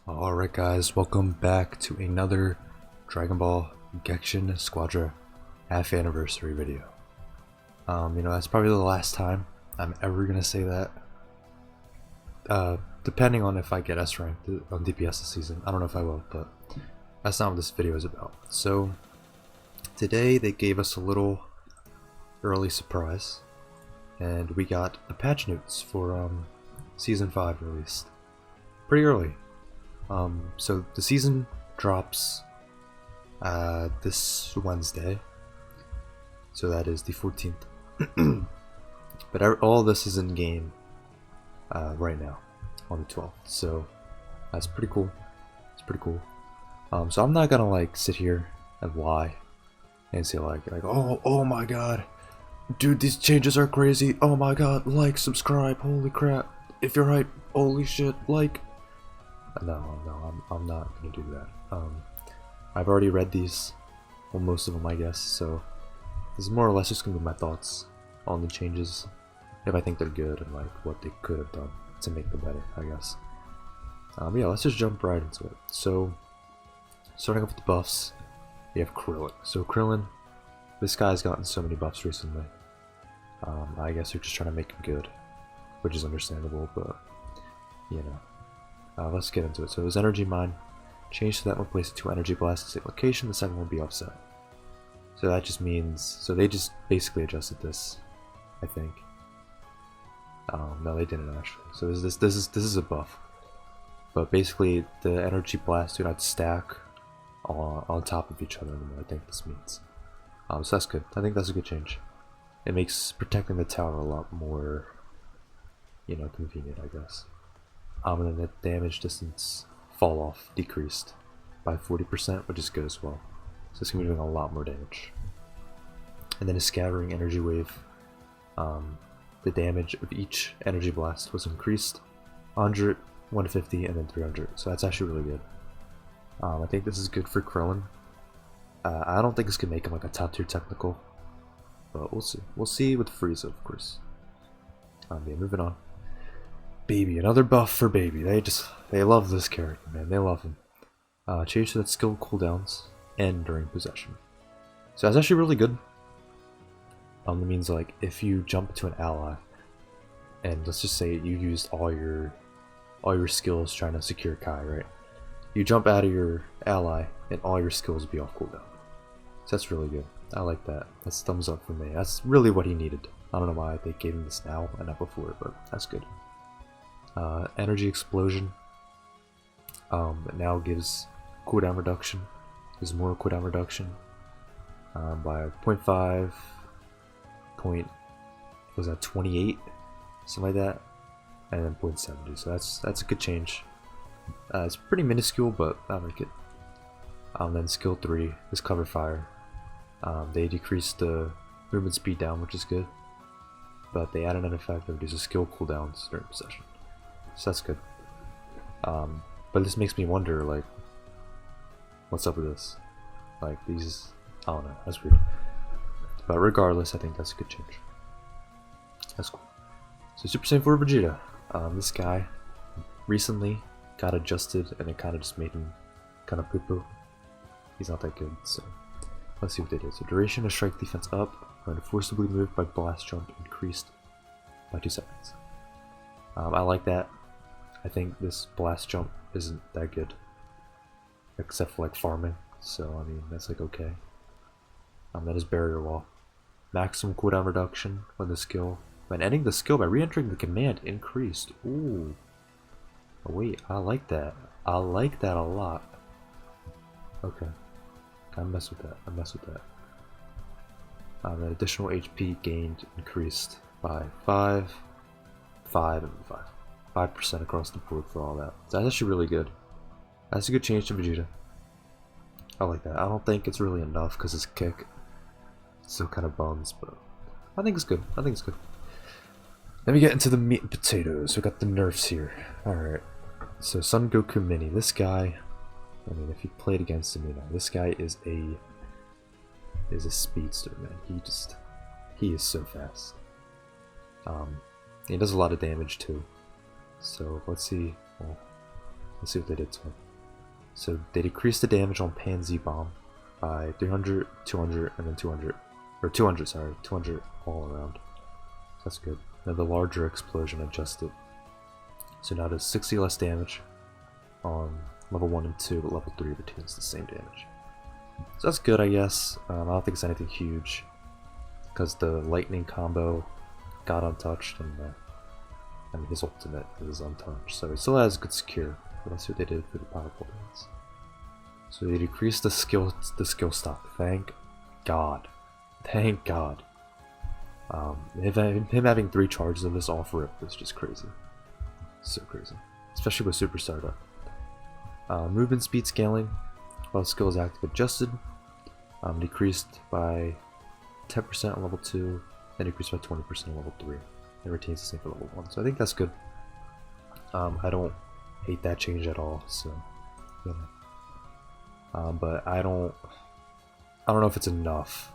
Alright guys, welcome back to another Dragon Ball Gekishin Squadra half anniversary video. That's probably the last time I'm ever gonna say that. Depending on if I get S ranked on DPS this season. I don't know if I will, but that's not what this video is about. So today they gave us a little early surprise, and we got the patch notes for season 5 released pretty early. So the season drops this Wednesday, so that is the 14th. But all this is in game right now on the 12th, so that's pretty cool. It's pretty cool. So I'm not gonna like sit here and lie and say like oh my god, dude, these changes are crazy. Oh my god, like, subscribe, holy crap, if you're hype, holy shit, like. No, I'm not gonna do that. I've already read these, well, most of them I guess, so this is more or less just gonna be my thoughts on the changes, if I think they're good and like what they could have done to make them better, I guess. Yeah, let's just jump right into it. So, starting off with the buffs, we have Krillin. So Krillin, this guy's gotten so many buffs recently. I guess they're just trying to make him good, which is understandable, but you know. Let's get into it. So his energy mine changed to that one, place 2 energy blasts at location, the second one will be offset. So that just means, so they just basically adjusted this, I think. No, they didn't actually. So this is a buff, but basically the energy blasts do not stack on top of each other anymore. I think this means. So that's good. I think that's a good change. It makes protecting the tower a lot more, convenient, I guess. And then the damage distance fall off decreased by 40%, which is good as well. So it's going to be doing a lot more damage. And then a scattering energy wave. The damage of each energy blast was increased 100, 150, and then 300. So that's actually really good. I think this is good for Krillin. I don't think this could make him like a top tier technical, but we'll see. We'll see with Frieza, of course. Yeah, moving on. Baby, another buff for Baby. They love this character, man. They love him. Change to that skill cooldowns and during possession. So that's actually really good. It means like if you jump to an ally, and let's just say you used all your skills trying to secure Kai, right? You jump out of your ally, and all your skills will be off cooldown. So that's really good. I like that. That's thumbs up for me. That's really what he needed. I don't know why they gave him this now and not before, but that's good. Energy explosion it now gives cooldown reduction. There's more cooldown reduction by 0.5 was that 28, something like that, and then 0.70. So that's a good change. It's pretty minuscule, but I like it. Then skill 3 is cover fire. They decreased the movement speed down, which is good, but they added an effect that reduces skill cooldowns during possession. So that's good. But this makes me wonder, like, what's up with this? Like, these, I don't know, that's weird. But regardless, I think that's a good change. That's cool. So Super Saiyan 4 Vegeta. This guy recently got adjusted, and it kind of just made him kind of poo-poo. He's not that good, so let's see what they did. So duration of strike defense up, when forcibly moved by blast jump increased by 2 seconds. I like that. I think this blast jump isn't that good, except for like farming, so I mean that's like okay. That is barrier wall. Maximum cooldown reduction when ending the skill by re-entering the command increased. Ooh. Oh, wait, I like that. I like that a lot. Okay. I mess with that. That additional HP gained increased by 5, 5, and 5% across the board for all that. So that's actually really good. That's a good change to Vegeta. I like that. I don't think it's really enough because his kick still kind of bums, but I think it's good. Let me get into the meat and potatoes. We got the nerfs here. Alright. So Son Goku Mini. This guy, I mean, if you played against him, this guy is a speedster, man. He is so fast. He does a lot of damage too. So let's see. Well, Let's see what they did to him. So they decreased the damage on Pansy Bomb by 300, 200, and then 200. Or 200, sorry. 200 all around. That's good. Then the larger explosion adjusted. So now does 60 less damage on level 1 and 2, but level 3 retains the same damage. So that's good, I guess. I don't think it's anything huge, because the lightning combo got untouched, and his ultimate is untouched. So he still has good secure. But let's see what they did for the powerful bands. So they decreased the skill stock. Thank God. Thank God. Him having 3 charges of this off rip was just crazy. So crazy. Especially with Super Startup. Movement speed scaling, while skill is active adjusted, decreased by 10% on level 2, and decreased by 20% on level 3. And retains the same for level 1. So I think that's good. I don't hate that change at all, so you know. But I don't know if it's enough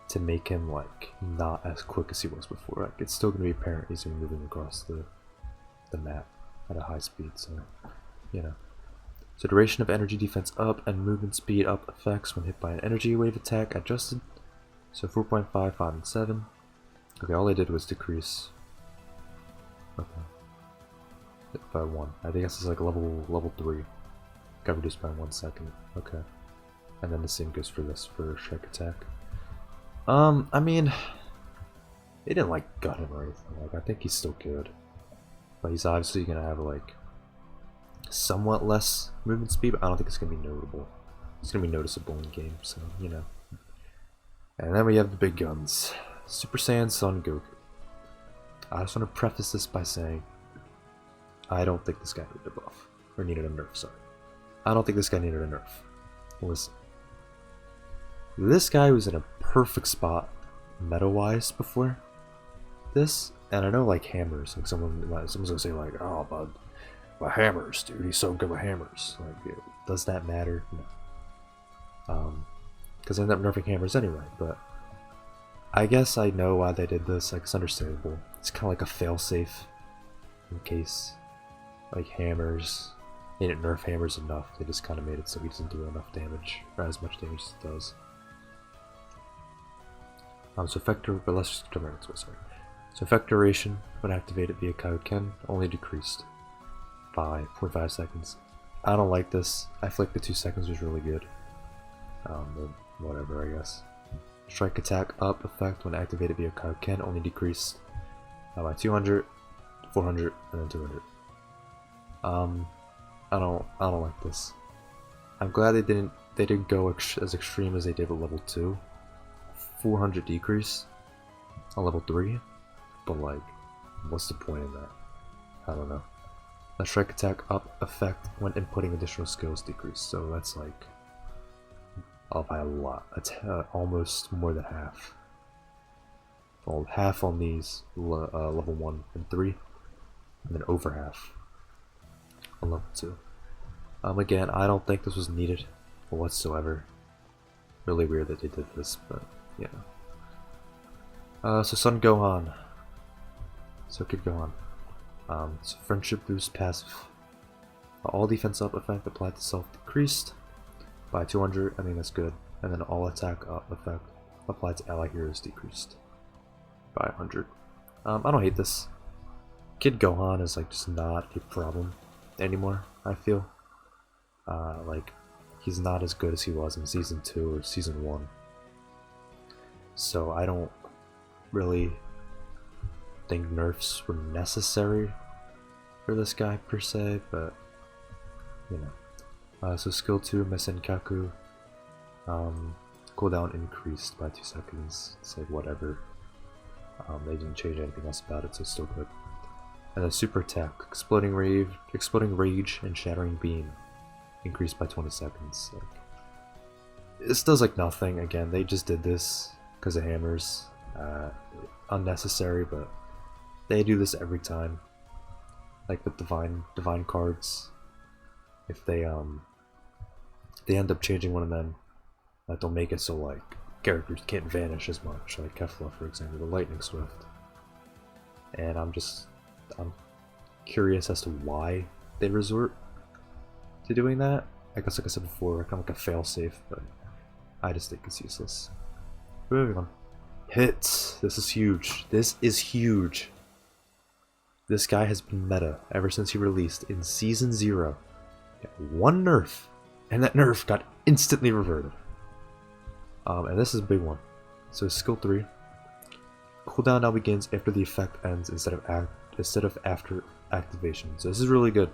to make him like not as quick as he was before. Like, it's still gonna be apparent he's gonna be moving across the map at a high speed, so you know. So duration of energy defense up and movement speed up effects when hit by an energy wave attack adjusted. So 4.5, 5, and 7. Okay, all they did was decrease. Okay. By 1. I think this is like level 3. Got reduced by 1 second. Okay. And then the same goes for this, for strike attack. I mean, they didn't like gut him or anything. Like, I think he's still good. But he's obviously gonna have like somewhat less movement speed, but I don't think it's gonna be notable. It's gonna be noticeable in game, so you know. And then we have the big guns. Super Saiyan Son Goku. I just want to preface this by saying I don't think this guy needed a buff. Or needed a nerf, sorry. I don't think this guy needed a nerf. Listen. This guy was in a perfect spot meta-wise before this, and I know like hammers, like someone's gonna say like, oh but hammers, dude, he's so good with hammers. Like, does that matter? No. Because I end up nerfing hammers anyway, but I guess I know why they did this. Like, it's understandable. It's kind of like a failsafe in case like hammers, they didn't nerf hammers enough. They just kind of made it so he doesn't do enough damage, or as much damage as it does. So effector, but let's just jump right into it, sorry. So effect duration, when activated via Kaioken, only decreased by 0.5 seconds. I don't like this. I feel like the 2 seconds was really good. But whatever, I guess. Strike attack up effect when activated via Kaioken only decreased by 200, 400, and then 200. I don't like this. I'm glad they didn't go as extreme as they did with level 2. 400 decrease on level 3, but like, what's the point in that? I don't know. A strike attack up effect when inputting additional skills decrease, so that's like by a lot. It's almost more than half. Well, half on these level 1 and 3, and then over half on level 2. Again, I don't think this was needed whatsoever. Really weird that they did this, but yeah. So Son Gohan. So Kid Gohan. So Friendship Boost passive. All defense up effect applied to self decreased by 200. I mean, that's good. And then all attack up effect applied to ally heroes decreased by 100. I don't hate this. Kid Gohan is like just not a problem anymore, I feel. Like, he's not as good as he was in Season 2 or Season 1. So I don't really think nerfs were necessary for this guy per se, but you know. So skill 2, Mesenkaku, cooldown increased by 2 seconds. It's like whatever. They didn't change anything else about it, so it's still good. And then super attack, exploding rage and shattering beam, increased by 20 seconds. Like, this does like nothing. Again, they just did this because of hammers. Unnecessary, but they do this every time. Like with divine cards, if they end up changing one of them, they'll make it so like characters can't vanish as much, like Kefla, for example, the Lightning Swift. And I'm curious as to why they resort to doing that. I guess like I said before, kind of like a failsafe, but I just think it's useless. Moving on. Hits. This is huge. This is huge. This guy has been meta ever since he released in Season 0. One nerf, and that nerf got instantly reverted. And this is a big one. So skill 3. Cooldown now begins after the effect ends instead of after activation. So this is really good.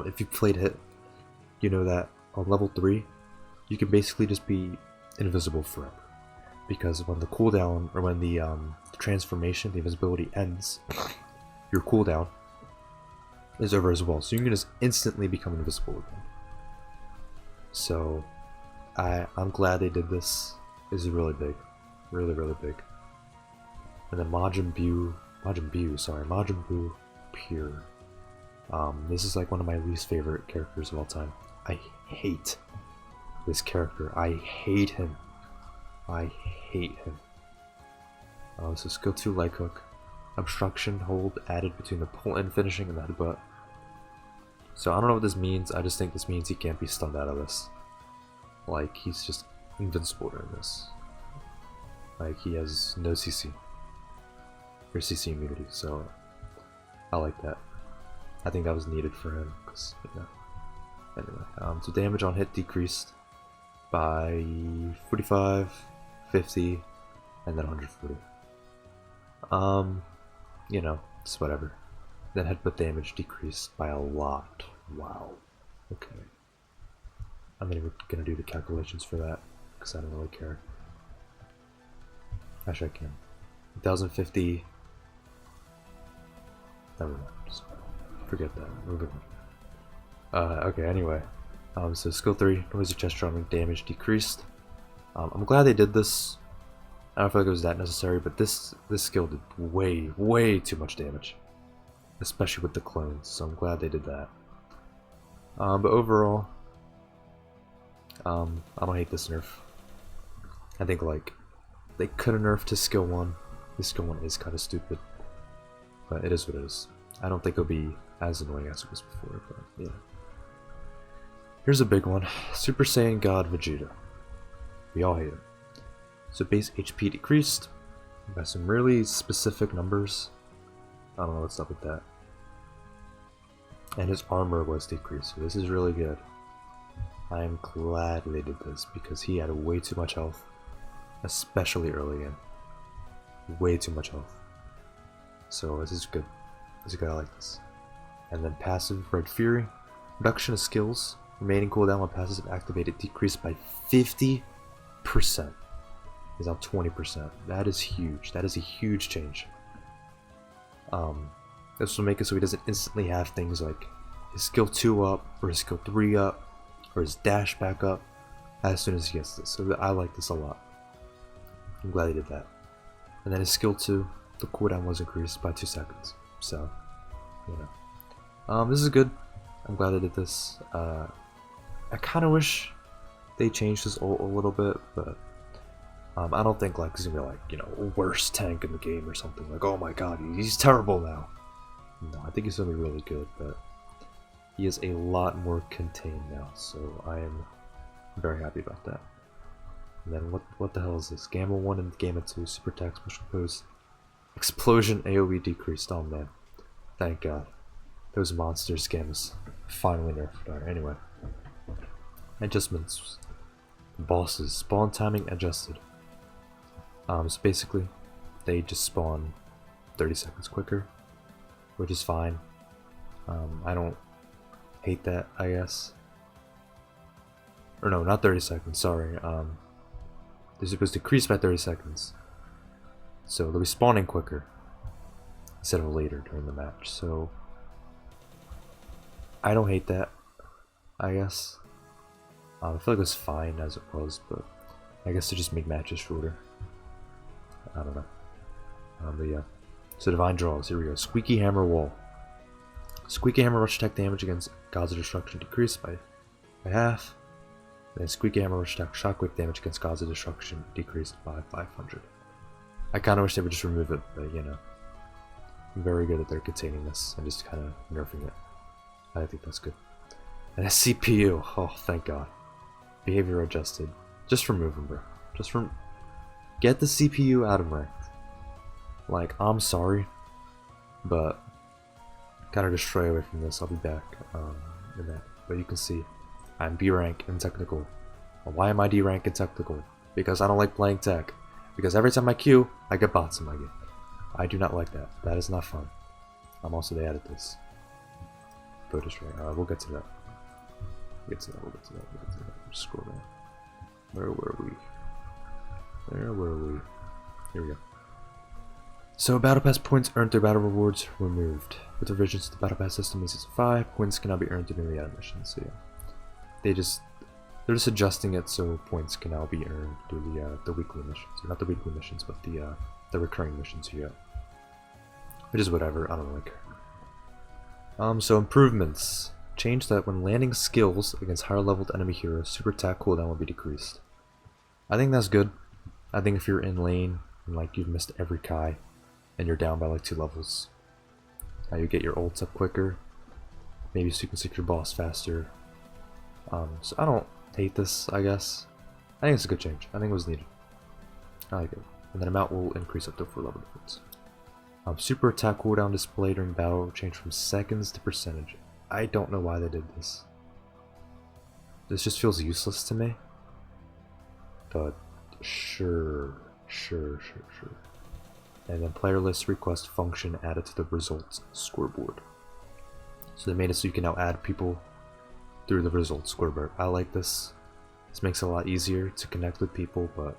If you played Hit, you know that on level 3, you can basically just be invisible forever. Because when the cooldown, or when the transformation, the invisibility ends, your cooldown is over as well. So you can just instantly become invisible again. So I'm glad they did this. This is really big. Really, really big. And then Majin Buu Pure. This is like one of my least favorite characters of all time. I hate this character. I hate him. I hate him. So skill 2 leg hook. Obstruction hold added between the pull-in finishing and the headbutt. So I don't know what this means. I just think this means he can't be stunned out of this. Like, he's just invincible during this. Like, he has no CC. Or CC immunity, so I like that. I think that was needed for him, because, you know. Anyway, so damage on hit decreased by 45, 50, and then 140. You know, it's whatever. Then headbutt damage decreased by a lot. Wow. Okay. I'm not even gonna do the calculations for that, because I don't really care. Actually, I can. 1050. Never mind. Just forget that. Moving on. Okay, anyway. So skill 3, noisy chest drumming, damage decreased. I'm glad they did this. I don't feel like it was that necessary, but this skill did way too much damage. Especially with the clones, so I'm glad they did that. But overall, I don't hate this nerf. I think, like, they could have nerfed his skill 1. His skill 1 is kind of stupid. But it is what it is. I don't think it'll be as annoying as it was before, but yeah. Here's a big one. Super Saiyan God Vegeta. We all hate him. So base HP decreased by some really specific numbers. I don't know what's up with that. And his armor was decreased, so this is really good. I am glad they did this because he had way too much health, especially early in. Way too much health. So this is good. This is good, I like this. And then passive Red Fury. Reduction of skills. Remaining cooldown when passive activated decreased by 50%. Is now 20%. That is huge. That is a huge change. This will make it so he doesn't instantly have things like his skill 2 up, or his skill 3 up, or his dash back up as soon as he gets this. So I like this a lot. I'm glad he did that. And then his skill 2, the cooldown was increased by 2 seconds. So, you know. This is good. I'm glad they did this. I kind of wish they changed his ult a little bit, but I don't think like he's gonna be like, you know, worst tank in the game or something. Like, oh my god, he's terrible now. No, I think he's gonna be really good, but he is a lot more contained now, so I am very happy about that. And then what the hell is this? Gamma 1 and Gamma 2 super attack special pose. Explosion AoE decreased. Oh man. Thank god. Those monsters Gammas finally nerfed. Alright, anyway. Adjustments. Bosses. Spawn timing adjusted. So basically, they just spawn 30 seconds quicker, which is fine. I don't hate that, I guess. Or no, not 30 seconds, sorry. This was decreased by 30 seconds. So they'll be spawning quicker instead of later during the match. So I don't hate that, I guess. I feel like it was fine as it was, but I guess to just make matches shorter. I don't know. But yeah. So Divine Draws, here we go. Squeaky Hammer Wall. Squeaky Hammer rush attack damage against Gods of Destruction decreased by half. Then Squeaky Hammer rush attack shockwave damage against Gods of Destruction decreased by 500. I kind of wish they would just remove it, but you know. I'm very good that they're containing this and just kind of nerfing it. I think that's good. And a CPU. Oh, thank God. Behavior adjusted. Just remove him, bro. Get the CPU out of ranked. Like, I'm sorry, but gotta just stray away from this. I'll be back in that. But you can see, I'm B rank in technical. Well, why am I D rank in technical? Because I don't like playing tech. Because every time I queue, I get bots in my game. I do not like that. That is not fun. Also, they added this. Photo stray. We'll get to that. We'll get to that. Just scroll down. Where were we? Here we go. So, Battle Pass points earned through battle rewards removed. With revisions to the Battle Pass system in Season 5, points can now be earned through the missions. So yeah, they're just adjusting it so points can now be earned through the weekly missions. Or not the weekly missions, but the recurring missions you get. Which is whatever, I don't really care. So improvements. Change that when landing skills against higher leveled enemy heroes, super attack cooldown will be decreased. I think that's good. I think if you're in lane and like you've missed every Kai and you're down by like 2 levels, you get your ults up quicker, maybe so you can secure boss faster. So I don't hate this, I guess. I think it's a good change. I think it was needed. I like it. And then amount will increase up to 4 level difference. Super attack cooldown display during battle will change from seconds to percentage. I don't know why they did this. This just feels useless to me. But sure. And then player list request function added to the results scoreboard. So they made it so you can now add people through the results scoreboard. I like this. This makes it a lot easier to connect with people, but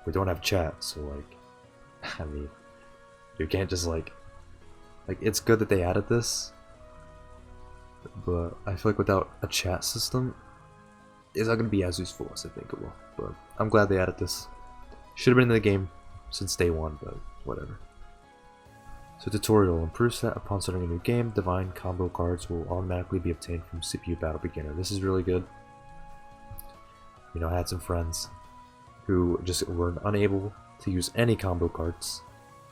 we don't have chat, so like, I mean, you can't just like it's good that they added this, but I feel like without a chat system, it's not going to be as useful as I think it will. But I'm glad they added this. Should have been in the game since day 1, but whatever. So tutorial improves that upon starting a new game, divine combo cards will automatically be obtained from CPU Battle Beginner. This is really good. You know, I had some friends who just were unable to use any combo cards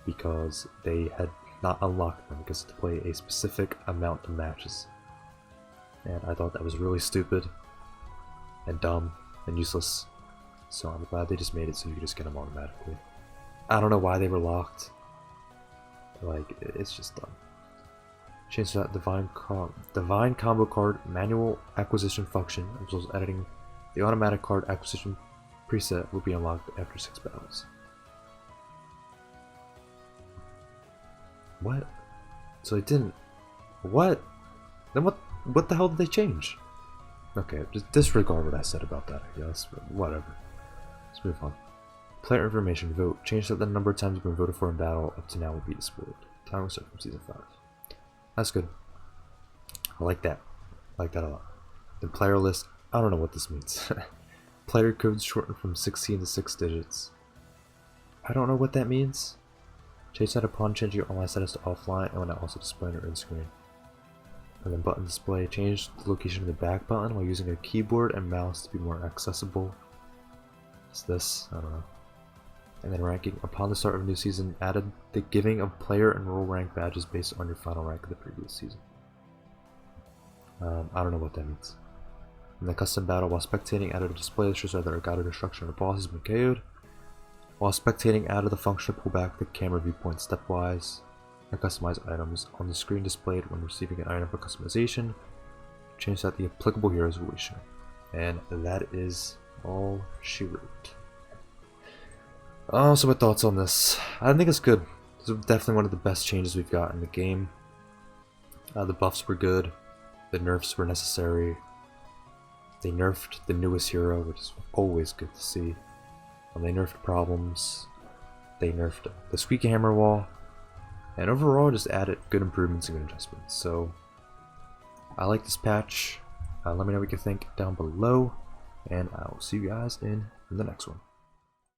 because they had not unlocked them because to play a specific amount of matches. And I thought that was really stupid and dumb and useless. So I'm glad they just made it so you could just get them automatically. I don't know why they were locked. Like, it's just dumb. Change that divine combo card manual acquisition function, as well as editing the automatic card acquisition preset will be unlocked after 6 battles. What? So they didn't. What? Then what the hell did they change? Okay, just disregard what I said about that, I guess, but whatever. Let's move on. Player information, vote. Change that the number of times you've been voted for in battle up to now will be displayed. Time will start from Season 5. That's good. I like that. I like that a lot. The player list, I don't know what this means. Player codes shortened from 16 to 6 digits. I don't know what that means. Change that upon changing your online status to offline and will now also display on your end screen. And then button display, change the location of the back button while using a keyboard and mouse to be more accessible. What's this? I don't know. And then ranking, upon the start of a new season, added the giving of player and role rank badges based on your final rank of the previous season. I don't know what that means. In the custom battle, while spectating, added a display that shows whether a guided destruction or boss has been KO'd. While spectating, added the function to pull back the camera viewpoint stepwise and customize items on the screen displayed when receiving an item for customization. Change that the applicable heroes will be shown. And that is all she wrote. So my thoughts on this. I think it's good. This is definitely one of the best changes we've got in the game. The buffs were good. The nerfs were necessary. They nerfed the newest hero, which is always good to see. They nerfed problems. They nerfed the squeaky hammer wall. And overall just added good improvements and good adjustments. So I like this patch. Let me know what you think down below. And I'll see you guys in the next one.